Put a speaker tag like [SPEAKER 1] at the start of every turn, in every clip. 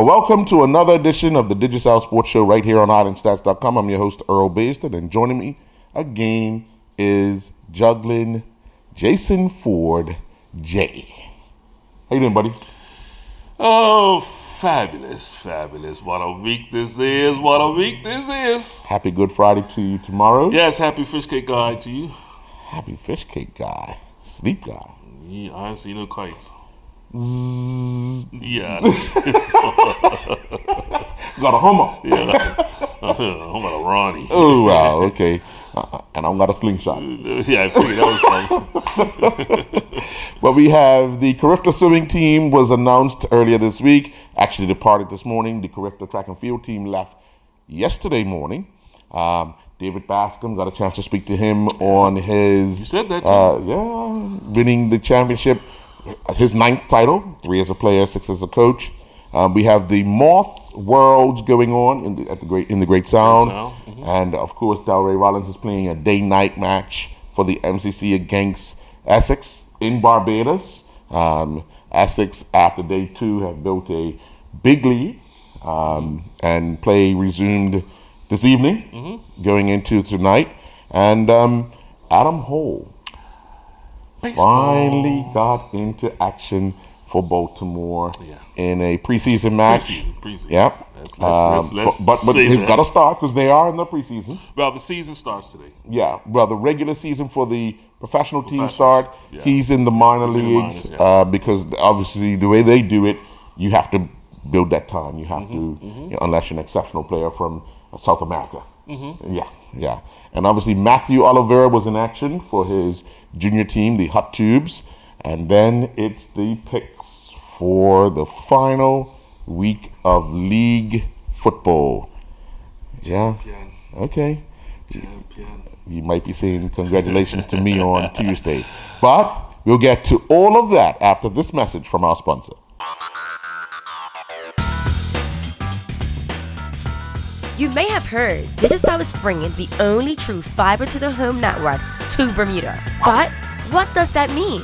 [SPEAKER 1] Well, welcome to another edition of the Digicel Sports Show right here on Islandstats.com. I'm your host, Earl Baston, and joining me again is juggling Jason Ford, J. How you doing, buddy?
[SPEAKER 2] Oh, fabulous. What a week this is.
[SPEAKER 1] Happy Good Friday to you tomorrow.
[SPEAKER 2] Yes, happy fish cake guy to you.
[SPEAKER 1] Happy fish cake guy. Sleep guy.
[SPEAKER 2] Yeah, I see no kites.
[SPEAKER 1] Zzz.
[SPEAKER 2] Yeah.
[SPEAKER 1] Got a hummer.
[SPEAKER 2] Yeah. I'm got a Ronnie.
[SPEAKER 1] Oh, wow, okay. And I've got a slingshot.
[SPEAKER 2] Yeah, I figured that was fun.
[SPEAKER 1] Well, we have the Carifta swimming team was announced earlier this week. Actually departed this morning. The Carifta track and field team left yesterday morning. David Bascom, got a chance to speak to him on his...
[SPEAKER 2] You said that, too.
[SPEAKER 1] Winning the championship, his 9th title, 3 as a player, 6 as a coach. We have the Moth Worlds going on in the Great Sound. Mm-hmm. And, of course, Delray Rollins is playing a day-night match for the MCC against Essex in Barbados. Essex, after day 2, have built a big lead, and play resumed this evening, going into tonight. And Adam Hole finally got into action for Baltimore in a preseason match.
[SPEAKER 2] Preseason.
[SPEAKER 1] Yeah. But he's got to start because they are in the preseason.
[SPEAKER 2] Well, the season starts today.
[SPEAKER 1] Yeah. Well, the regular season for the professional team start.
[SPEAKER 2] Yeah.
[SPEAKER 1] He's in the minor leagues because obviously the way they do it, you have to build that time. You have to, unless you're an exceptional player from South America. Yeah. And obviously Matthew Oliveira was in action for his junior team, the Hot Tubes. And then it's the picks for the final week of league football. Yeah.
[SPEAKER 2] Champion.
[SPEAKER 1] Okay.
[SPEAKER 2] Champion.
[SPEAKER 1] You might be saying congratulations to me on Tuesday. But we'll get to all of that after this message from our sponsor.
[SPEAKER 3] You may have heard Digicel is bringing the only true fiber to the home network to Bermuda. But what does that mean?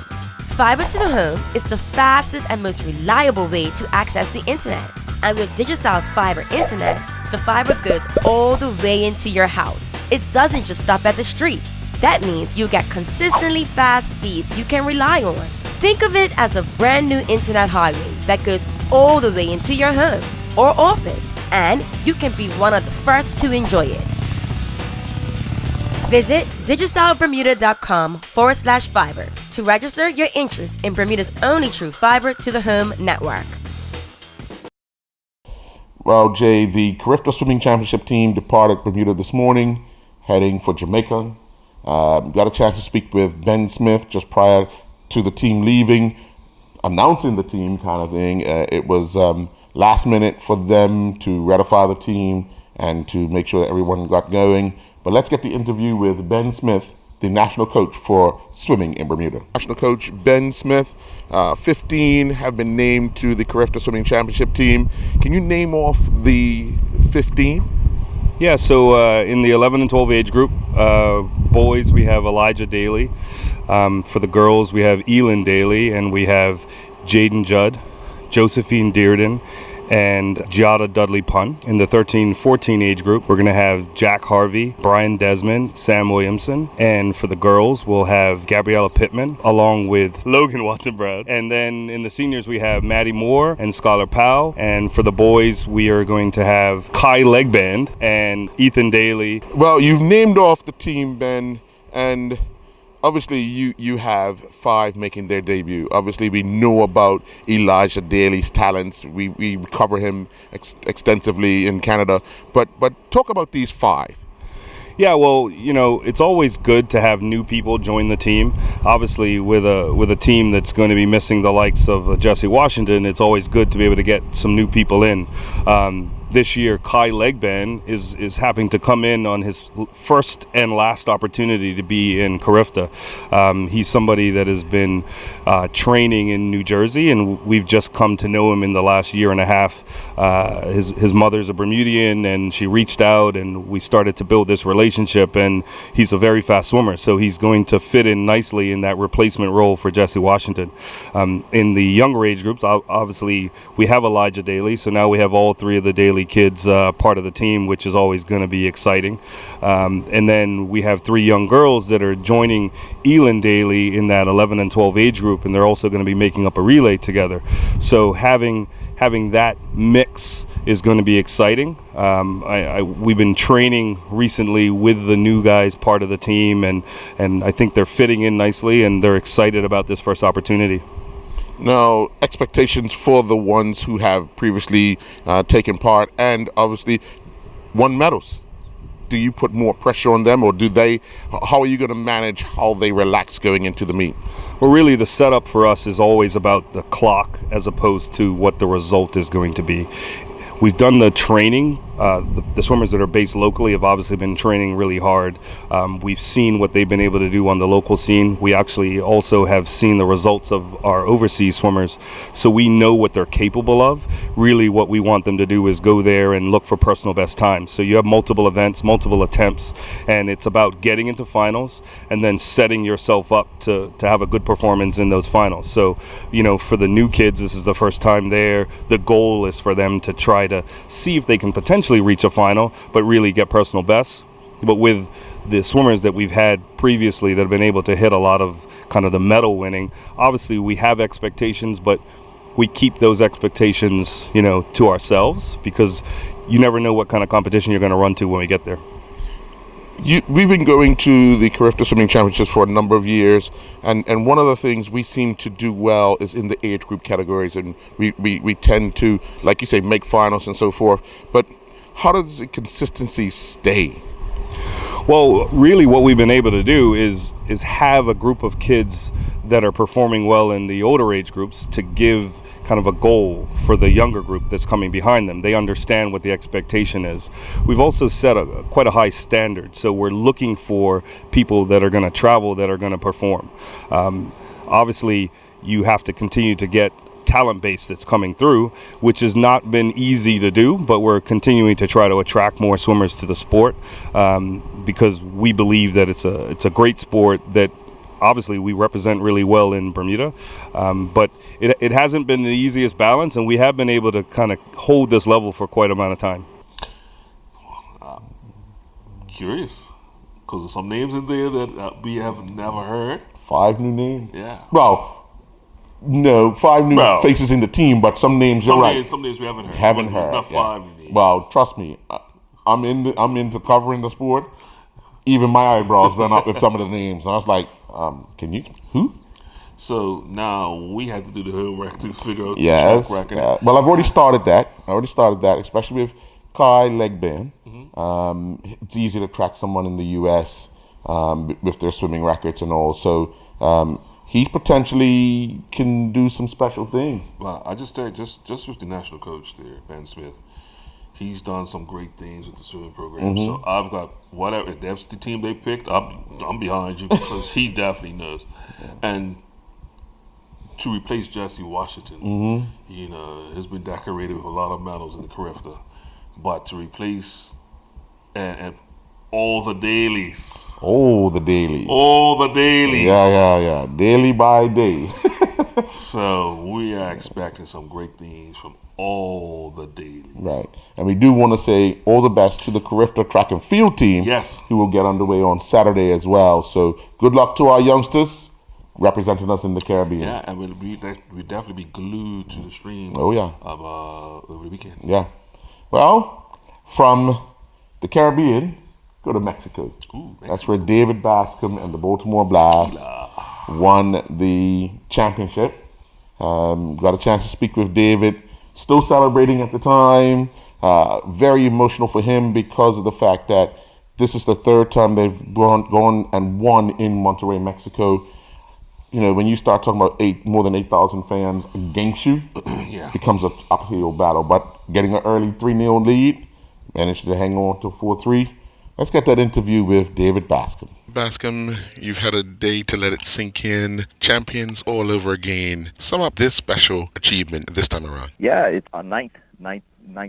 [SPEAKER 3] Fiber to the home is the fastest and most reliable way to access the internet. And with Digicel's fiber internet, the fiber goes all the way into your house. It doesn't just stop at the street. That means you get consistently fast speeds you can rely on. Think of it as a brand new internet highway that goes all the way into your home or office, and you can be one of the first to enjoy it. Visit digicelbermuda.com/fiber to register your interest in Bermuda's only true fiber to the home network.
[SPEAKER 1] Well, Jay, the Carifta Swimming Championship team departed Bermuda this morning, heading for Jamaica. Got a chance to speak with Ben Smith just prior to the team leaving, announcing the team kind of thing. It was last minute for them to ratify the team and to make sure that everyone got going. But let's get the interview with Ben Smith, the national coach for swimming in Bermuda. National coach Ben Smith, 15 have been named to the Carifta Swimming Championship team. Can you name off the 15?
[SPEAKER 4] Yeah, so in the 11 and 12 age group, boys, we have Elijah Daly. For the girls, we have Elin Daly, and we have Jaden Judd, Josephine Dearden, and Giada Dudley Pun. In the 13-14 age group, we're going to have Jack Harvey, Brian Desmond, Sam Williamson. And for the girls, we'll have Gabriella Pittman, along with Logan Watson-Brown. And then in the seniors, we have Maddie Moore and Skylar Powell. And for the boys, we are going to have Kai Legband and Ethan Daly.
[SPEAKER 1] Well, you've named off the team, Ben, and obviously you have 5 making their debut. Obviously we know about Elijah Daly's talents. We cover him extensively in Canada. But talk about these 5.
[SPEAKER 4] Yeah, well, it's always good to have new people join the team. Obviously, with a team that's going to be missing the likes of Jesse Washington, it's always good to be able to get some new people in. this year, Kai Legban is having to come in on his first and last opportunity to be in Carifta. He's somebody that has been training in New Jersey, and we've just come to know him in the last year and a half. His mother's a Bermudian, and she reached out, and we started to build this relationship, and he's a very fast swimmer, so he's going to fit in nicely in that replacement role for Jesse Washington. In the younger age groups, obviously, we have Elijah Daly, so now we have all three of the Daly kids part of the team, which is always going to be exciting. And then we have three young girls that are joining Elin Daly in that 11 and 12 age group, and they're also going to be making up a relay together. So having that mix is going to be exciting. We've been training recently with the new guys part of the team, and I think they're fitting in nicely, and they're excited about this first opportunity.
[SPEAKER 1] Now, expectations for the ones who have previously taken part and obviously won medals. Do you put more pressure on them, or how are you going to manage how they relax going into the meet?
[SPEAKER 4] Well, really, the setup for us is always about the clock as opposed to what the result is going to be. We've done the training. The swimmers that are based locally have obviously been training really hard. We've seen what they've been able to do on the local scene. We actually also have seen the results of our overseas swimmers, so we know what they're capable of. Really, what we want them to do is go there and look for personal best times. So you have multiple events, multiple attempts, and it's about getting into finals and then setting yourself up to have a good performance in those finals. So, for the new kids, this is the first time there. The goal is for them to try to see if they can potentially reach a final, but really get personal bests. But with the swimmers that we've had previously that have been able to hit a lot of kind of the medal winning, obviously we have expectations, but we keep those expectations, to ourselves, because you never know what kind of competition you're going to run to when we get there.
[SPEAKER 1] We've been going to the Carifta Swimming Championships for a number of years, and one of the things we seem to do well is in the age group categories, and we tend to, like you say, make finals and so forth. But how does the consistency stay?
[SPEAKER 4] Well, really what we've been able to do is have a group of kids that are performing well in the older age groups to give kind of a goal for the younger group that's coming behind them. They understand what the expectation is. We've also set quite a high standard, so we're looking for people that are going to travel, that are going to perform. Obviously, you have to continue to get talent base that's coming through, which has not been easy to do, but we're continuing to try to attract more swimmers to the sport, because we believe that it's a great sport that obviously we represent really well in Bermuda, but it hasn't been the easiest balance, and we have been able to kind of hold this level for quite a amount of time.
[SPEAKER 2] Curious, because there's some names in there that we have never heard.
[SPEAKER 1] 5 new names?
[SPEAKER 2] Yeah.
[SPEAKER 1] Well, no, 5 new faces in the team, but some names, you're right.
[SPEAKER 2] Some names we haven't heard.
[SPEAKER 1] Haven't heard.
[SPEAKER 2] It's not 5 new names.
[SPEAKER 1] Well, trust me, I'm into covering the sport. Even my eyebrows went up with some of the names, and I was like, who?
[SPEAKER 2] So now we have to do the homework to figure out the
[SPEAKER 1] yes.
[SPEAKER 2] track record.
[SPEAKER 1] Well, I've already started that. Especially with Kai Legban. It's easy to track someone in the U.S. With their swimming records and all. So he potentially can do some special things.
[SPEAKER 2] Well, I just tell you, just with the national coach there, Ben Smith, he's done some great things with the swimming program. So I've got whatever. If that's the team they picked, I'm behind you, because he definitely knows. And to replace Jesse Washington, has been decorated with a lot of medals in the Carifta. But to replace and all the dailies.
[SPEAKER 1] All the dailies.
[SPEAKER 2] Yeah.
[SPEAKER 1] Daily by day.
[SPEAKER 2] So we are expecting some great things from all the dailies.
[SPEAKER 1] Right. And we do want to say all the best to the Carifta track and field team.
[SPEAKER 2] Yes.
[SPEAKER 1] Who will get underway on Saturday as well. So good luck to our youngsters representing us in the Caribbean.
[SPEAKER 2] Yeah, and we'll definitely be glued to the stream.
[SPEAKER 1] Oh, yeah.
[SPEAKER 2] Over the weekend.
[SPEAKER 1] Yeah. Well, from the Caribbean, go to Mexico.
[SPEAKER 2] Ooh, Mexico.
[SPEAKER 1] That's where David Bascom and the Baltimore Blast won the championship. Got a chance to speak with David. Still celebrating at the time. Very emotional for him because of the fact that this is the third time they've gone and won in Monterrey, Mexico. when you start talking about more than 8,000 fans against you,
[SPEAKER 2] Yeah.
[SPEAKER 1] becomes an uphill battle. But getting an early 3-0 lead, managed to hang on to 4-3. Let's get that interview with David Bascom.
[SPEAKER 5] Bascom, you've had a day to let it sink in. Champions all over again. Sum up this special achievement this time around.
[SPEAKER 6] Yeah, it's our ninth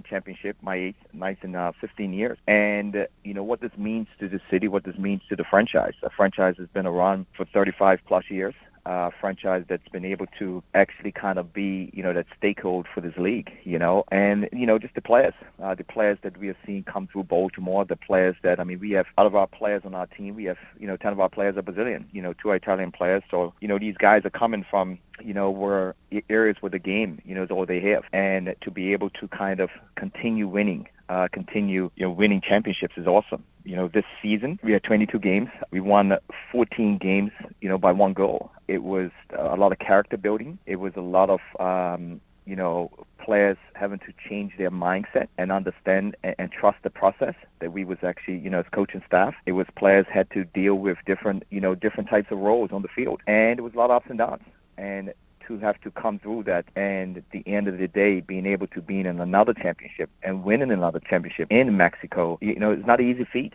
[SPEAKER 6] championship, my ninth in 15 years. And, what this means to the city, what this means to the franchise. The franchise has been around for 35 plus years. Franchise that's been able to actually kind of be, that stakeholder for this league, and, just the players that we have seen come through Baltimore, the players that, we have, out of our players on our team, we have, 10 of our players are Brazilian, 2 Italian players. So, these guys are coming from, where areas where the game, is all they have. And to be able to kind of continue winning, winning championships is awesome. This season we had 22 games. We won 14 games, by 1 goal. It was a lot of character building. It was a lot of, players having to change their mindset and understand and trust the process that we was actually, as coaching staff. It was players had to deal with different types of roles on the field. And it was a lot of ups and downs. And to have to come through that, and at the end of the day, being able to be in another championship and winning another championship in Mexico, it's not an easy feat.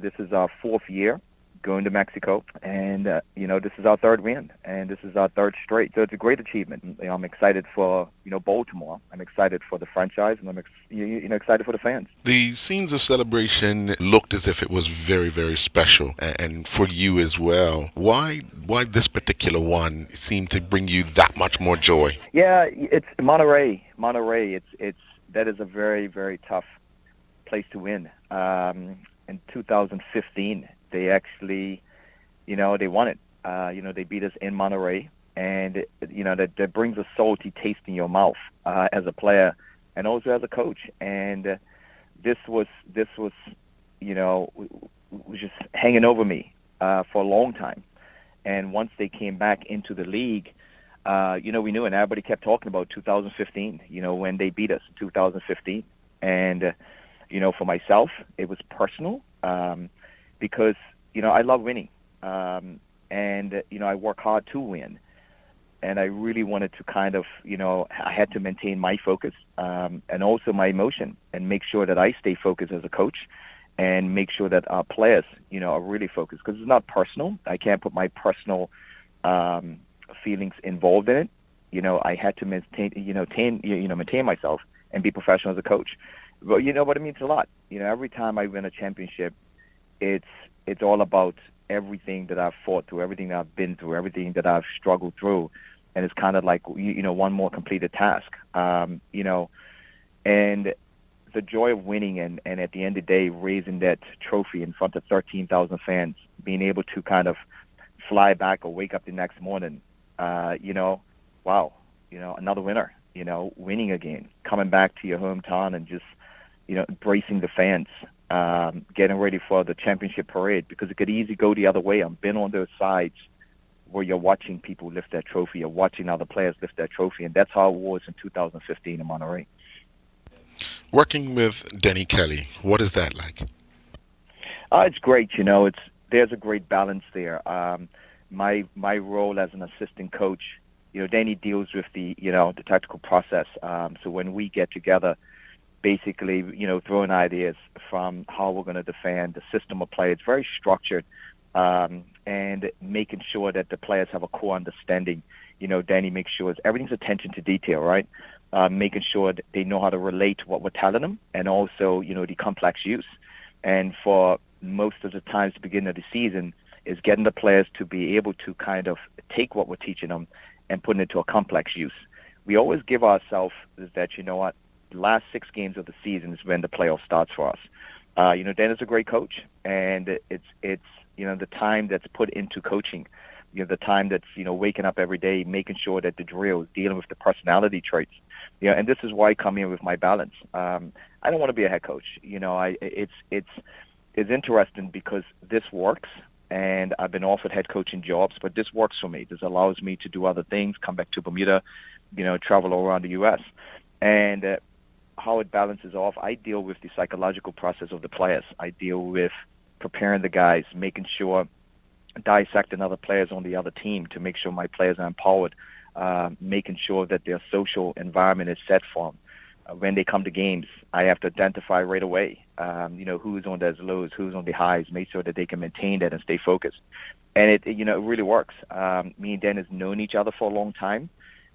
[SPEAKER 6] This is our 4th year going to Mexico, and this is our 3rd win, and this is our 3rd straight. So it's a great achievement. I'm excited for Baltimore. I'm excited for the franchise, and I'm excited for the fans.
[SPEAKER 5] The scenes of celebration looked as if it was very, very special, and for you as well. Why this particular one seemed to bring you that much more joy?
[SPEAKER 6] Yeah, it's Monterey. It's that is a very, very tough place to win. In 2015. They actually, they won it. They beat us in Monterey, and that brings a salty taste in your mouth as a player and also as a coach. And this was was just hanging over me for a long time. And once they came back into the league, we knew, and everybody kept talking about 2015. When they beat us in 2015, and for myself, it was personal. Because, I love winning, and, I work hard to win, and I really wanted to kind of, I had to maintain my focus, and also my emotion, and make sure that I stay focused as a coach, and make sure that our players, are really focused, because it's not personal. I can't put my personal feelings involved in it. I had to maintain myself and be professional as a coach. But, but it means a lot. Every time I win a championship, it's all about everything that I've fought through, everything that I've been through, everything that I've struggled through, and it's kind of like one more completed task, and the joy of winning and at the end of the day raising that trophy in front of 13,000 fans, being able to kind of fly back or wake up the next morning, wow, another winner, winning again, coming back to your hometown and just embracing the fans. Getting ready for the championship parade, because it could easily go the other way. I've been on those sides where you're watching people lift that trophy, you're watching other players lift that trophy, and that's how it was in 2015 in Monterey.
[SPEAKER 5] Working with Denny Kelly, what is that like?
[SPEAKER 6] It's great. There's a great balance there. My role as an assistant coach, Denny deals with the tactical process. So when we get together, basically, throwing ideas from how we're going to defend the system of play. It's very structured, and making sure that the players have a core understanding. Danny makes sure everything's attention to detail, right? Making sure that they know how to relate to what we're telling them, and also, the complex use. And for most of the times, at the beginning of the season, is getting the players to be able to kind of take what we're teaching them and put it into a complex use. We always give ourselves that, the last 6 games of the season is when the playoff starts for us. Dan is a great coach, and it's the time that's put into coaching, the time that's waking up every day, making sure that the drills, dealing with the personality traits, and this is why I come in with my balance. I don't want to be a head coach. It's interesting because this works, and I've been offered head coaching jobs, but this works for me. This allows me to do other things, come back to Bermuda, travel all around the U.S., and how it balances off, I deal with the psychological process of the players. I deal with preparing the guys, making sure dissecting other players on the other team to make sure my players are empowered, making sure that their social environment is set for them. When they come to games, I have to identify right away, who's on those lows, who's on the highs, make sure that they can maintain that and stay focused. And it really works. Me and Dennis known each other for a long time.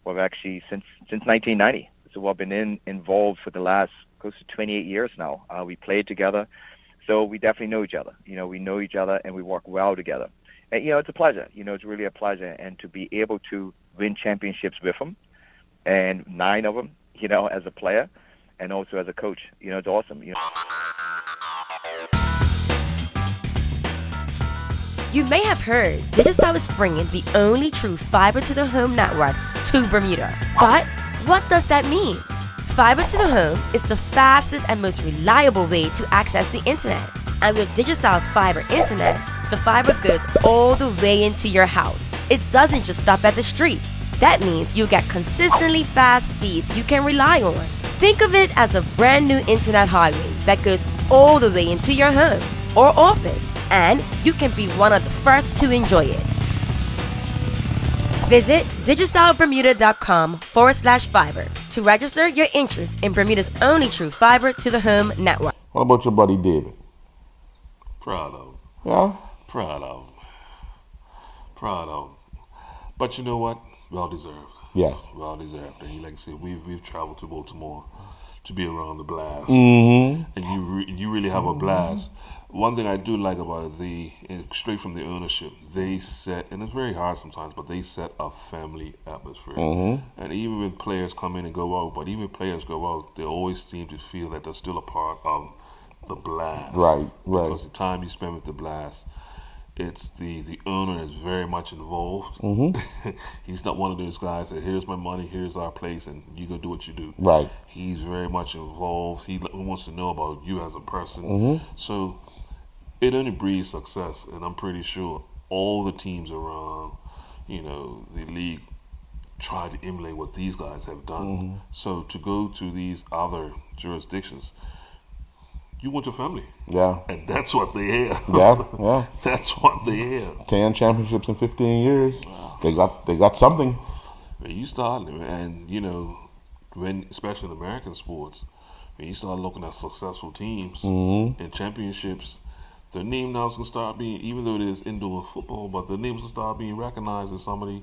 [SPEAKER 6] We've actually since 1990. So we've been involved for the last close to 28 years now. We played together, so we definitely know each other. We know each other and we work well together. And it's a pleasure. It's really a pleasure, and to be able to win championships with him, and 9 of them, as a player, and also as a coach. It's awesome.
[SPEAKER 3] You may have heard Digicel is bringing the only true fiber to the home network to Bermuda. But what does that mean? Fiber to the home is the fastest and most reliable way to access the internet. And with Digicel's fiber internet, the fiber goes all the way into your house. It doesn't just stop at the street. That means you get consistently fast speeds you can rely on. Think of it as a brand new internet highway that goes all the way into your home or office, and you can be one of the first to enjoy it. Visit digicelbermuda.com/fiber to register your interest in Bermuda's only true fiber to the home network.
[SPEAKER 1] What about your buddy David?
[SPEAKER 2] Proud of him.
[SPEAKER 1] Yeah?
[SPEAKER 2] Proud of him. Proud of him. But you know what? Well deserved.
[SPEAKER 1] Yeah.
[SPEAKER 2] Well deserved. And like I said, we've traveled to Baltimore to be around the blast.
[SPEAKER 1] Mm-hmm.
[SPEAKER 2] And you really have a blast. One thing I do like about it, straight from the ownership, they set, and it's very hard sometimes, but they set a family atmosphere.
[SPEAKER 1] Mm-hmm.
[SPEAKER 2] And even when players come in and go out, but even when players go out, they always seem to feel that they're still a part of the blast.
[SPEAKER 1] Right.
[SPEAKER 2] Because the time you spend with the blast, it's the owner is very much involved.
[SPEAKER 1] Mm-hmm.
[SPEAKER 2] He's not one of those guys that here's my money, here's our place, and you go do what you do.
[SPEAKER 1] Right.
[SPEAKER 2] He's very much involved. He wants to know about you as a person.
[SPEAKER 1] Mm-hmm.
[SPEAKER 2] So it only breeds success, and I'm pretty sure all the teams around, the league try to emulate what these guys have done.
[SPEAKER 1] Mm-hmm.
[SPEAKER 2] So to go to these other jurisdictions, you want your family.
[SPEAKER 1] Yeah.
[SPEAKER 2] And that's what they have.
[SPEAKER 1] Yeah.
[SPEAKER 2] That's what they have.
[SPEAKER 1] 10 championships in 15 years. Wow. They got something.
[SPEAKER 2] When you start, and when especially in American sports, when you start looking at successful teams and championships, their name now is going to start being, even though it is indoor football, but their names will start being recognized in some of the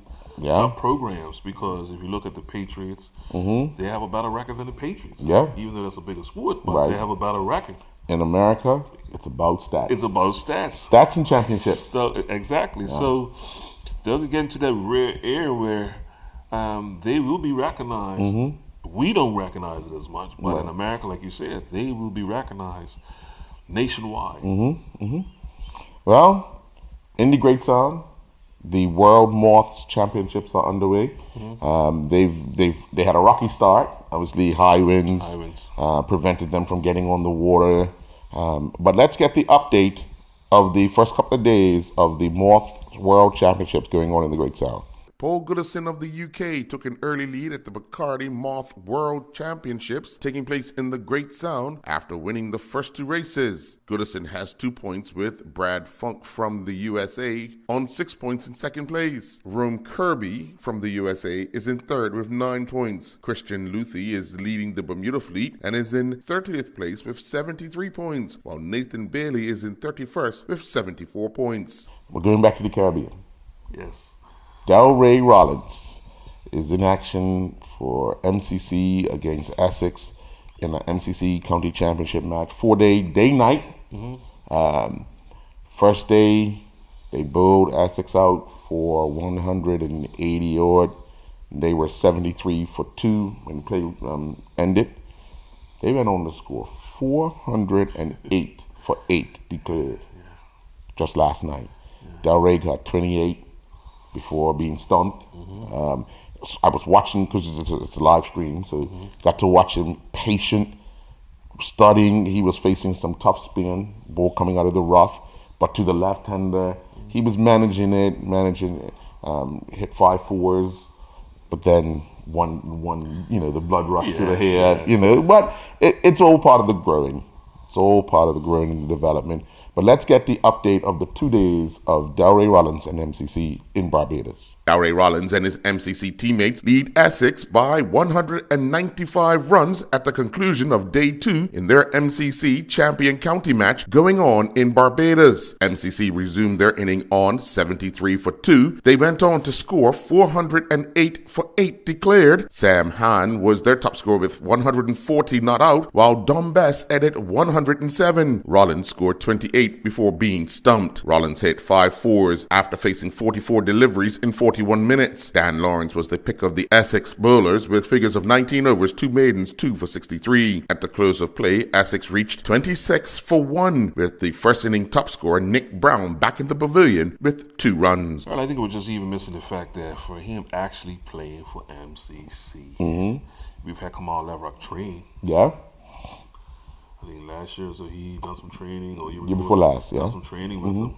[SPEAKER 2] programs, because if you look at the Patriots, they have a better record than the Patriots.
[SPEAKER 1] Yeah.
[SPEAKER 2] Even though that's a bigger sport, but they have a better record.
[SPEAKER 1] In America, it's about stats.
[SPEAKER 2] It's about stats.
[SPEAKER 1] Stats and championships.
[SPEAKER 2] So, exactly. Yeah. So they'll get into that rare era where they will be recognized. Mm-hmm. We don't recognize it as much, but in America, like you said, they will be recognized nationwide.
[SPEAKER 1] Mm-hmm. Mm-hmm. Well, in the Great Sound, the World Moths Championships are underway. Mm-hmm. They had a rocky start. Obviously, high winds prevented them from getting on the water. But let's get the update of the first couple of days of the Moth World Championships going on in the Great Sound.
[SPEAKER 7] Paul Goodison of the UK took an early lead at the Bacardi Moth World Championships taking place in the Great Sound after winning the first 2 races. Goodison has 2 points with Brad Funk from the USA on 6 points in second place. Rome Kirby from the USA is in third with 9 points. Christian Luthi is leading the Bermuda fleet and is in 30th place with 73 points, while Nathan Bailey is in 31st with 74 points.
[SPEAKER 1] We're going back to the Caribbean.
[SPEAKER 2] Yes.
[SPEAKER 1] Delray Rollins is in action for MCC against Essex in the MCC County Championship match. 4-day, night. Mm-hmm. First day, they bowled Essex out for 180 odd. They were 73 for 2 when the play ended. They went on to score 408 for 8 declared just last night. Delray got 28 before being stumped. Mm-hmm. I was watching, because it's a live stream, so got to watch him patient, studying. He was facing some tough spin, ball coming out of the rough, but to the left-hander, he was managing it, hit 5 fours, but then one the blood rush to the head, but it's all part of the growing. It's all part of the growing and the development. But let's get the update of the 2 days of Delray Rollins and MCC in Barbados.
[SPEAKER 7] Delray Rollins and his MCC teammates lead Essex by 195 runs at the conclusion of Day 2 in their MCC Champion County match going on in Barbados. MCC resumed their inning on 73 for 2. They went on to score 408 for 8 declared. Sam Hahn was their top scorer with 140 not out, while Dom Bess added 107. Rollins scored 28 before being stumped. Rollins hit 5 fours after facing 44 deliveries in 41 minutes. Dan Lawrence was the pick of the Essex bowlers with figures of 19 overs, 2 maidens, 2 for 63. At the close of play, Essex reached 26 for 1 with the first inning top scorer Nick Brown back in the pavilion with 2 runs.
[SPEAKER 2] Well, I think we're just even missing the fact that for him actually playing for MCC, we've had Kamal Leverock train.
[SPEAKER 1] Yeah?
[SPEAKER 2] I think last year, so he done some training, or year
[SPEAKER 1] before last, yeah.
[SPEAKER 2] done some training with him.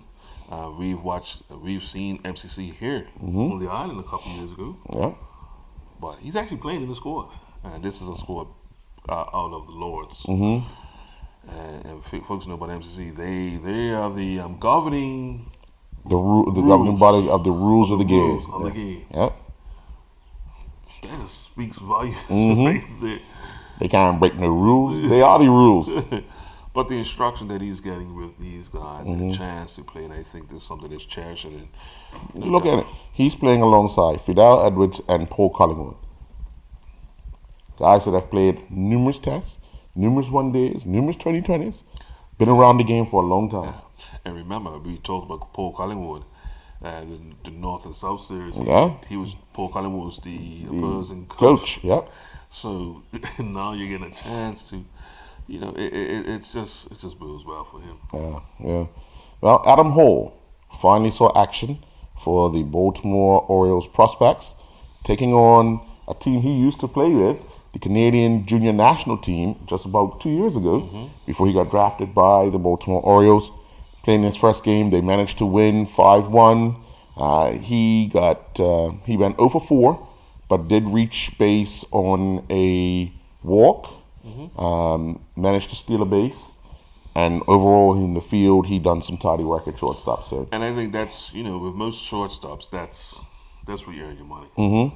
[SPEAKER 2] We've seen MCC here on the island a couple years ago.
[SPEAKER 1] Yeah.
[SPEAKER 2] But he's actually playing in the squad, and this is a squad out of the Lords. And folks know about MCC. They are the governing
[SPEAKER 1] the governing body of the rules of the game.
[SPEAKER 2] The game.
[SPEAKER 1] Yeah.
[SPEAKER 2] That speaks volumes right there.
[SPEAKER 1] They can't break no rules. They are the rules.
[SPEAKER 2] But the instruction that he's getting with these guys and the chance to play, and I think there's something that's cherished. And
[SPEAKER 1] look at it. He's playing alongside Fidel Edwards and Paul Collingwood. Guys that have played numerous tests, numerous one days, numerous 2020s, been around the game for a long time.
[SPEAKER 2] Yeah. And remember, we talked about Paul Collingwood and the North and South series.
[SPEAKER 1] Yeah.
[SPEAKER 2] Paul Collingwood was the opposing
[SPEAKER 1] coach. Yep.
[SPEAKER 2] So now you're getting a chance to, it just bodes well for him.
[SPEAKER 1] Yeah. Well, Adam Hall finally saw action for the Baltimore Orioles prospects, taking on a team he used to play with, the Canadian junior national team, just about 2 years ago, before he got drafted by the Baltimore Orioles. Playing his first game, they managed to win 5-1. He went 0 for 4, but did reach base on a walk, managed to steal a base, and overall in the field, he done some tidy work at shortstop. So,
[SPEAKER 2] and I think that's, with most shortstops, that's where you earn your money. You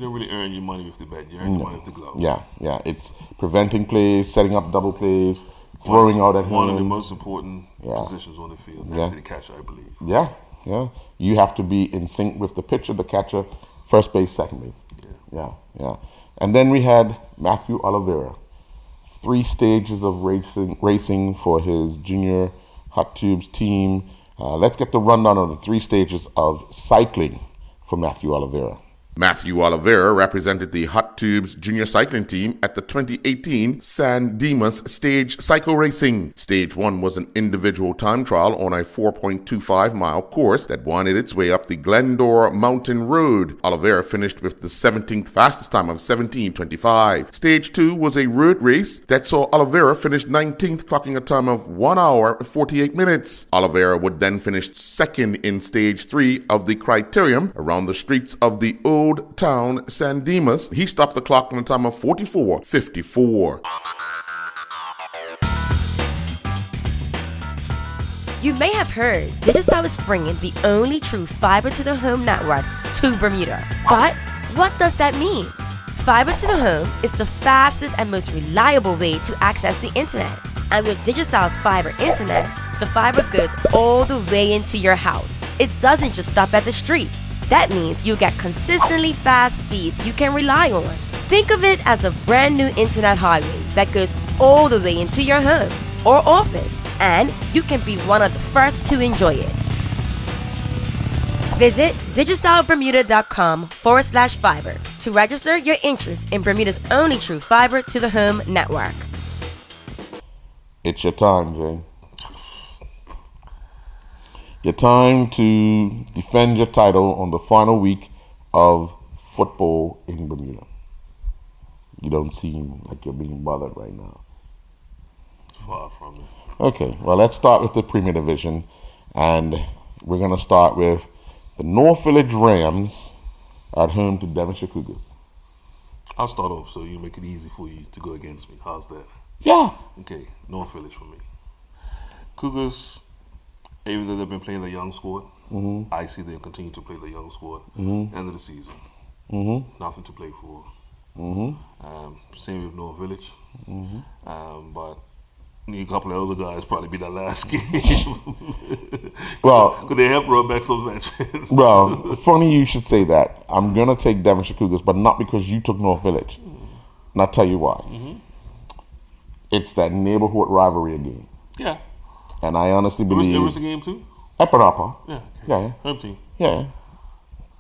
[SPEAKER 2] don't really earn your money with the bat, you earn your money with the glove.
[SPEAKER 1] Yeah, it's preventing plays, setting up double plays, throwing out at him.
[SPEAKER 2] One of the most important positions on the field, next to the catcher, I believe.
[SPEAKER 1] Yeah. You have to be in sync with the pitcher, the catcher, first base, second base. Yeah. And then we had Matthew Oliveira. 3 stages of racing for his junior hot tubes team. Let's get the rundown of the 3 stages of cycling for Matthew Oliveira.
[SPEAKER 7] Matthew Oliveira represented the Hot Tubes junior cycling team at the 2018 San Dimas Stage Cycle Racing. Stage 1 was an individual time trial on a 4.25-mile course that winded its way up the Glendore Mountain Road. Oliveira finished with the 17th fastest time of 17:25. Stage 2 was a road race that saw Oliveira finish 19th, clocking a time of 1 hour 48 minutes. Oliveira would then finish second in Stage 3 of the Criterium around the streets of the Old Town San Dimas. He stopped the clock in a time of 44:54.
[SPEAKER 3] You may have heard Digicel is bringing the only true fiber to the home network to Bermuda. But what does that mean? Fiber to the home is the fastest and most reliable way to access the internet. And with Digicel's fiber internet, the fiber goes all the way into your house. It doesn't just stop at the street. That means you'll get consistently fast speeds you can rely on. Think of it as a brand new internet highway that goes all the way into your home or office, and you can be one of the first to enjoy it. Visit digicelbermuda.com/fiber to register your interest in Bermuda's only true fiber to the home network.
[SPEAKER 1] It's your time, Jane. Your time to defend your title on the final week of football in Bermuda. You don't seem like you're being bothered right now.
[SPEAKER 2] Far from it.
[SPEAKER 1] Okay, well, let's start with the Premier Division. And we're going to start with the North Village Rams at home to Devonshire Cougars.
[SPEAKER 2] I'll start off so you make it easy for you to go against me. How's that?
[SPEAKER 1] Yeah.
[SPEAKER 2] Okay, North Village for me. Cougars even though they've been playing the young squad, I see them continue to play the young squad. End of the season, nothing to play for. Same with North Village, but a couple of other guys probably be that last game.
[SPEAKER 1] Well,
[SPEAKER 2] could they help run back some veterans?
[SPEAKER 1] Well, funny you should say that. I'm gonna take Devonshire Cougars, but not because you took North Village. And I'll tell you why. It's that neighborhood rivalry again.
[SPEAKER 2] Yeah.
[SPEAKER 1] And I honestly believe
[SPEAKER 2] It was a game too.
[SPEAKER 1] at Parapa.
[SPEAKER 2] Yeah.
[SPEAKER 1] Yeah.
[SPEAKER 2] Home team.
[SPEAKER 1] Yeah.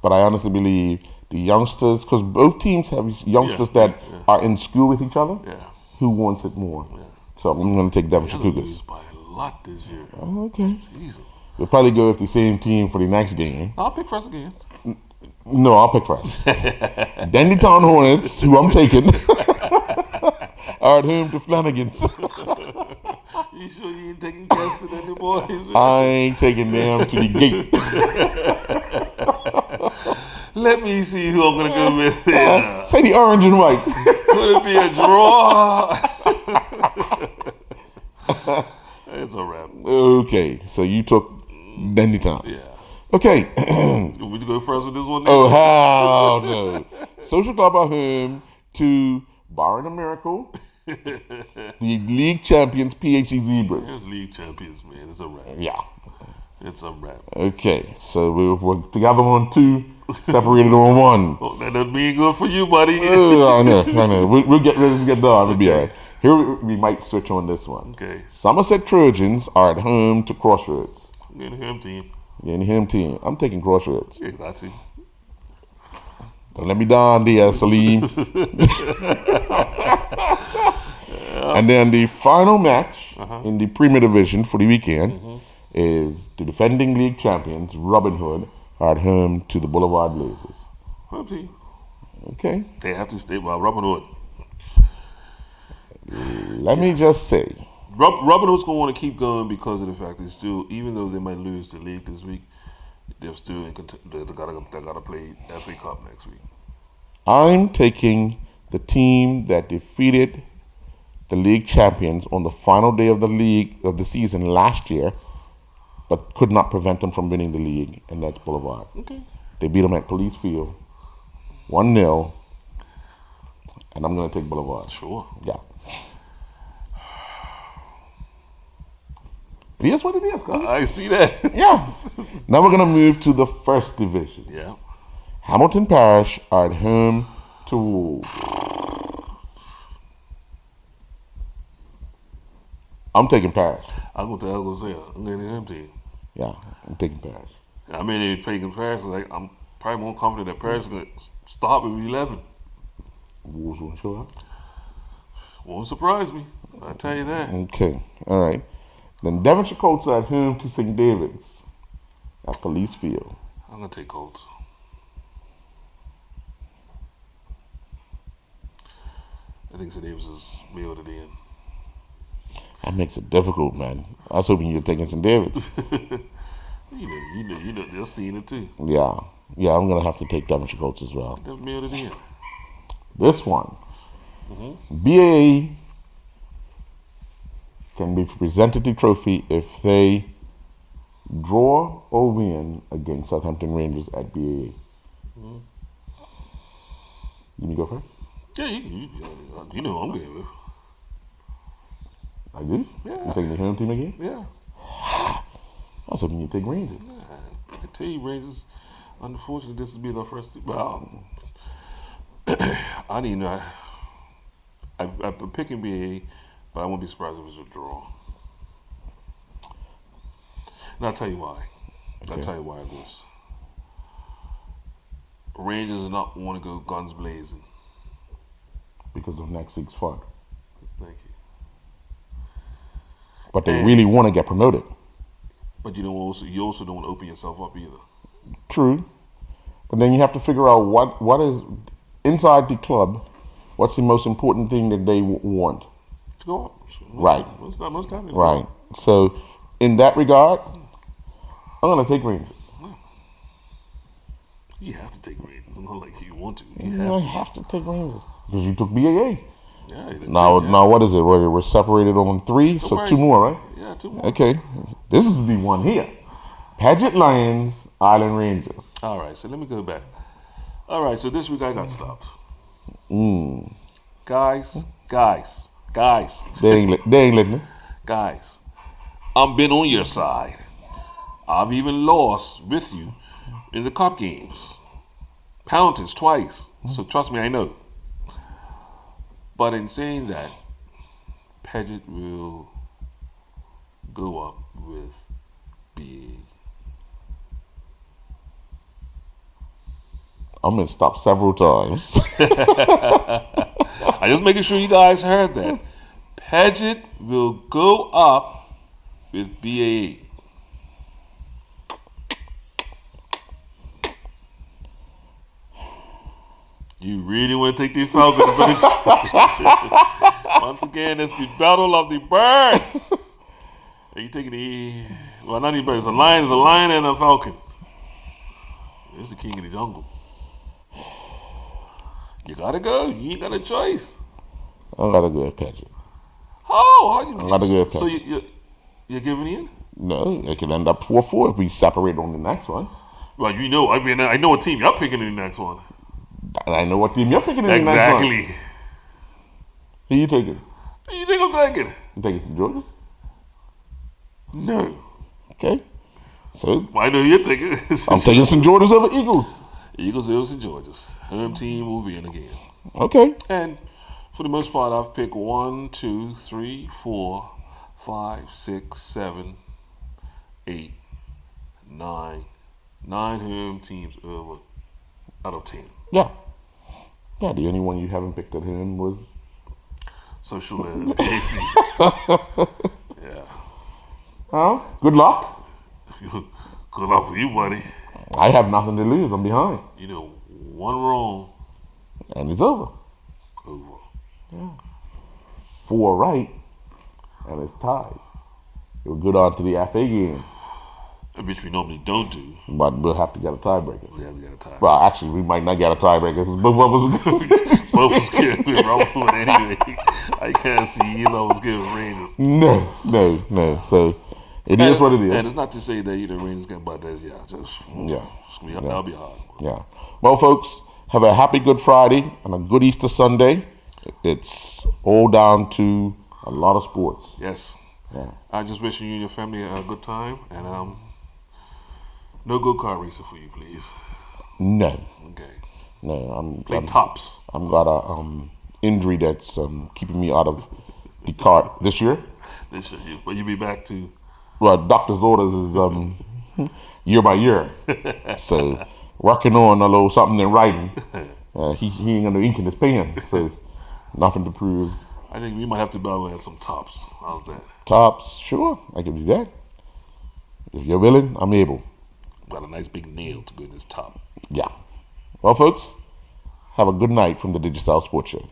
[SPEAKER 1] But I honestly believe the youngsters, because both teams have youngsters that are in school with each other.
[SPEAKER 2] Yeah.
[SPEAKER 1] Who wants it more? Yeah. So I'm going to take Devonshire Cougars.
[SPEAKER 2] Lose by a lot this year.
[SPEAKER 1] Okay.
[SPEAKER 2] Jesus.
[SPEAKER 1] We'll probably go with the same team for the next game.
[SPEAKER 2] I'll pick first again.
[SPEAKER 1] No, I'll pick first. Dandy Town Hornets, who I'm taking, are at home to Flanagan's.
[SPEAKER 2] You sure you ain't taking guests to the boys? Man?
[SPEAKER 1] I ain't taking them to the gate.
[SPEAKER 2] Let me see who I'm going to go with. Yeah.
[SPEAKER 1] Say the orange and white.
[SPEAKER 2] Could it be a draw? It's a wrap.
[SPEAKER 1] Okay, so you took Dandy Town.
[SPEAKER 2] Yeah.
[SPEAKER 1] Okay.
[SPEAKER 2] Would you go first with this one?
[SPEAKER 1] Oh, hell no. Social Club at home to Barring a Miracle, the league champions PHC Zebras.
[SPEAKER 2] It's league champions, man. It's a wrap.
[SPEAKER 1] Yeah.
[SPEAKER 2] It's a wrap.
[SPEAKER 1] Okay, so we're together on two, separated on one.
[SPEAKER 2] Oh, that doesn't mean good for you, buddy.
[SPEAKER 1] I know. We'll get ready to get done. It'll be all right. Here we might switch on this one.
[SPEAKER 2] Okay.
[SPEAKER 1] Somerset Trojans are at home to Crossroads.
[SPEAKER 2] I'm getting him team.
[SPEAKER 1] Yeah, the him team. I'm taking Crossroads.
[SPEAKER 2] Yeah, got to.
[SPEAKER 1] Don't let me down there, Salim. And then the final match in the Premier Division for the weekend is the defending league champions, Robin Hood, are at home to the Boulevard Blazers.
[SPEAKER 2] Home team.
[SPEAKER 1] Okay.
[SPEAKER 2] They have to stay by Robin Hood.
[SPEAKER 1] Let me just say.
[SPEAKER 2] Robin Hood's going to want to keep going because of the fact that still, even though they might lose the league this week, they're still in they gotta play FA Cup next week.
[SPEAKER 1] I'm taking the team that defeated the league champions on the final day of the season last year, but could not prevent them from winning the league, and that's Boulevard.
[SPEAKER 2] Okay.
[SPEAKER 1] They beat them at Police Field, 1-0, and I'm going to take Boulevard.
[SPEAKER 2] Sure.
[SPEAKER 1] Yeah. It is what it is, cousin.
[SPEAKER 2] I see that.
[SPEAKER 1] Yeah. Now we're going to move to the first division.
[SPEAKER 2] Yeah.
[SPEAKER 1] Hamilton Parish are at home to Wolves. I'm taking Parish.
[SPEAKER 2] I'm going to say, I'm getting him team.
[SPEAKER 1] Yeah, I'm taking Parish.
[SPEAKER 2] I mean, they're taking Paris. Like, I'm probably more confident that Paris is going to start with 11.
[SPEAKER 1] Wolves won't show up.
[SPEAKER 2] Won't surprise me. I tell you that.
[SPEAKER 1] Okay, all right. Then Devonshire Colts are at home to St. David's at Police Field.
[SPEAKER 2] I'm going to take Colts. I think St. Davis is mailed it in.
[SPEAKER 1] That makes it difficult, man. I was hoping you were taking St. David's.
[SPEAKER 2] You know, they're seeing it too.
[SPEAKER 1] Yeah, I'm going to have to take Devonshire Colts as well.
[SPEAKER 2] They've mailed it in.
[SPEAKER 1] This one, BAA can be presented the trophy if they draw or win against Southampton Rangers at BAA. Let me go first?
[SPEAKER 2] Yeah, you know who I'm going with.
[SPEAKER 1] I do?
[SPEAKER 2] Yeah.
[SPEAKER 1] You taking the home team again?
[SPEAKER 2] Yeah.
[SPEAKER 1] I was hoping you'd take Rangers.
[SPEAKER 2] I can tell you, Rangers, unfortunately, this will be their first. Well, I didn't know. I'm picking BAA, but I won't be surprised if it was a draw. And I'll tell you why.
[SPEAKER 1] Okay.
[SPEAKER 2] I'll tell you why this. Rangers do not want to go guns blazing.
[SPEAKER 1] Because of next week's fun.
[SPEAKER 2] Thank you.
[SPEAKER 1] But they really want to get promoted.
[SPEAKER 2] But you also don't want to open yourself up either.
[SPEAKER 1] True. But then you have to figure out what is inside the club, what's the most important thing that they want.
[SPEAKER 2] To go up.
[SPEAKER 1] Right.
[SPEAKER 2] Most time.
[SPEAKER 1] Right. So, in that regard, I'm going to take Rangers.
[SPEAKER 2] You have to take Rangers. It's not like you want to.
[SPEAKER 1] I have to take Rangers. Because you took BAA.
[SPEAKER 2] Yeah.
[SPEAKER 1] Now what is it? We're separated on 3, so
[SPEAKER 2] Right.
[SPEAKER 1] 2 more, right?
[SPEAKER 2] Yeah. Yeah, 2 more.
[SPEAKER 1] Okay, this is the one here. Paget Lions, Island Rangers.
[SPEAKER 2] All right, so let me go back. All right, so this week I got stopped. Guys.
[SPEAKER 1] They ain't listening.
[SPEAKER 2] Guys, I've been on your side. I've even lost with you in the cup games. Penalties twice. So trust me, I know. But in saying that, Paget will go up with BA.
[SPEAKER 1] I'm gonna stop several times.
[SPEAKER 2] I'm just making sure you guys heard that. Paget will go up with BAA. You really want to take the Falcons, but once again, it's the battle of the birds. Are you taking well, not the birds. A lion is a lion and a falcon. It's the king of the jungle. You gotta go. You ain't got a choice.
[SPEAKER 1] I gotta go with Paget.
[SPEAKER 2] How you?
[SPEAKER 1] I gotta go with
[SPEAKER 2] So
[SPEAKER 1] Paget.
[SPEAKER 2] you're giving in?
[SPEAKER 1] No, it could end up 4-4 if we separate on the next one.
[SPEAKER 2] Well, I know what team you're picking in the next one.
[SPEAKER 1] And I know what team you're picking in the next one.
[SPEAKER 2] Exactly.
[SPEAKER 1] Who you taking?
[SPEAKER 2] Who you think I'm taking?
[SPEAKER 1] You taking St. George's?
[SPEAKER 2] No.
[SPEAKER 1] Okay. So
[SPEAKER 2] Well, I know you're taking.
[SPEAKER 1] I'm taking St. George's over Eagles.
[SPEAKER 2] Eagles, Eagles, and Georgia's home team will be in again.
[SPEAKER 1] Okay.
[SPEAKER 2] And for the most part, I've picked 1, 2, 3, 4, 5, 6, 7, 8, 9 home teams over out of 10.
[SPEAKER 1] Yeah. Yeah, the only one you haven't picked at him was
[SPEAKER 2] Social and AC. Yeah.
[SPEAKER 1] Huh? Good luck.
[SPEAKER 2] Good luck for you, buddy.
[SPEAKER 1] I have nothing to lose. I'm behind.
[SPEAKER 2] You know, one wrong,
[SPEAKER 1] And it's over.
[SPEAKER 2] over.
[SPEAKER 1] 4 right. And it's tied. We'll go on to the FA game.
[SPEAKER 2] Which we normally don't do.
[SPEAKER 1] But we'll have to get a tiebreaker.
[SPEAKER 2] We have to get a tie.
[SPEAKER 1] Well, actually, we might not get a tiebreaker because both of us
[SPEAKER 2] Both was good through Robert anyway. I can't see either was good with Rangers.
[SPEAKER 1] No. So it is what it is.
[SPEAKER 2] And it's not to say that either Rangers can, but that's that'll be hard.
[SPEAKER 1] Yeah. Well, folks, have a happy Good Friday and a good Easter Sunday. It's all down to a lot of sports.
[SPEAKER 2] Yes.
[SPEAKER 1] Yeah.
[SPEAKER 2] I just wish you and your family a good time, and no go-kart racing for you, please.
[SPEAKER 1] No.
[SPEAKER 2] Okay.
[SPEAKER 1] No,
[SPEAKER 2] Play tops.
[SPEAKER 1] I'm got a injury that's keeping me out of the kart this year.
[SPEAKER 2] Will you be back to?
[SPEAKER 1] Well, doctor's orders is year by year. So working on a little something in writing. He ain't got no ink in his pen, so nothing to prove.
[SPEAKER 2] I think we might have to battle at some tops. How's that?
[SPEAKER 1] Tops, sure, I can do that. If you're willing, I'm able.
[SPEAKER 2] Got a nice big nail to go in this top.
[SPEAKER 1] Yeah. Well, folks, have a good night from the Digicel Sports Show.